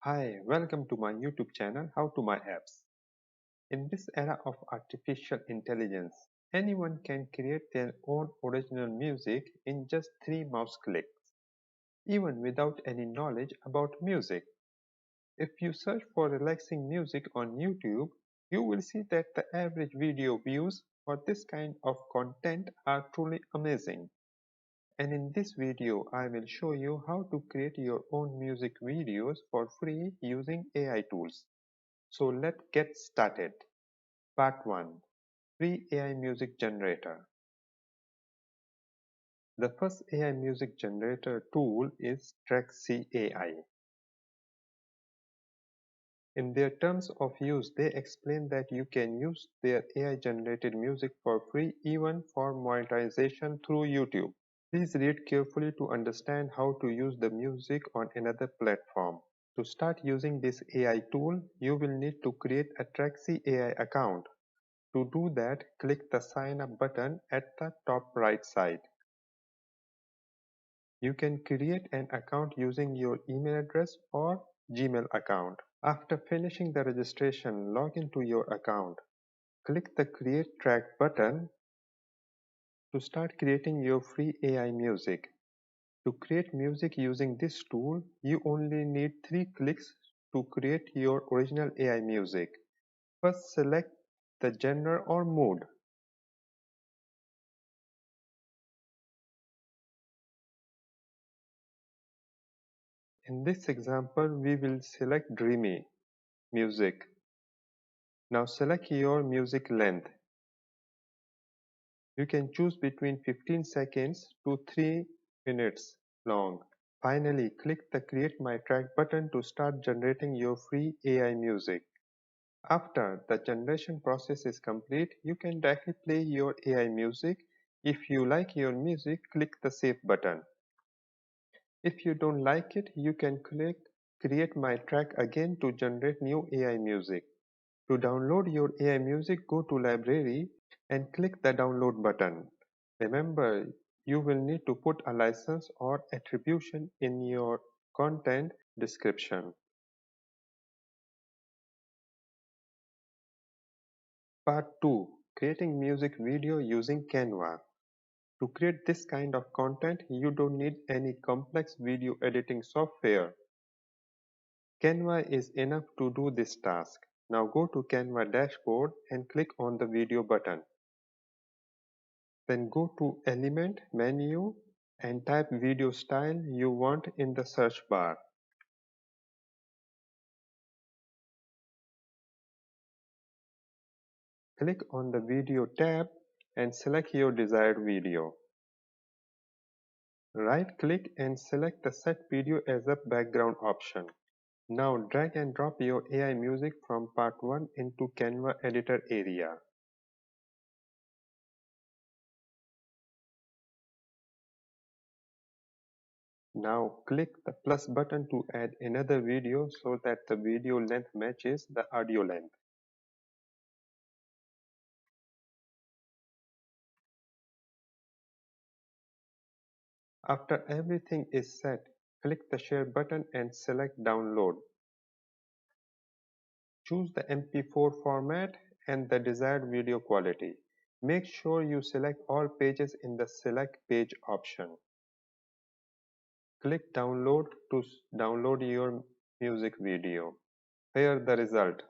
Hi, welcome to my YouTube channel How to My Apps. In this era of artificial intelligence, anyone can create their own original music in just 3 mouse clicks, even without any knowledge about music. If you search for relaxing music on YouTube, you will see that the average video views for this kind of content are truly amazing. And in this video, I will show you how to create your own music videos for free using AI tools. So let's get started. Part 1. Free AI Music Generator. The first AI music generator tool is Tracksy AI. In their terms of use, they explain that you can use their AI generated music for free even for monetization through YouTube. Please read carefully to understand how to use the music on another platform. To start using this AI tool, you will need to create a Tracksy AI account. To do that, click the Sign Up button at the top right side. You can create an account using your email address or Gmail account. After finishing the registration, log into your account. Click the Create Track button to start creating your free AI music. To create music using this tool, you only need 3 clicks to create your original AI music. First, select the genre or mood. In this example, we will select Dreamy music. Now select your music length. You can choose between 15 seconds to 3 minutes long. Finally, click the Create My Track button to start generating your free AI music. After the generation process is complete, you can directly play your AI music. If you like your music, click the Save button. If you don't like it, you can click Create My Track again to generate new AI music. To download your AI music, go to Library and click the Download button. Remember, you will need to put a license or attribution in your content description. Part 2. Creating music video using Canva. To create this kind of content, you don't need any complex video editing software. Canva is enough to do this task. Now go to Canva dashboard and click on the video button. Then go to Element menu and type video style you want in the search bar. Click on the Video tab and select your desired video. Right-click and select the Set Video as a background option. Now drag and drop your AI music from part 1 into Canva editor area. Now click the plus button to add another video so that the video length matches the audio length. After everything is set, click the share button and select download. Choose the MP4 format and the desired video quality. Make sure you select all pages in the select page option. Click download to download your music video. Here the result.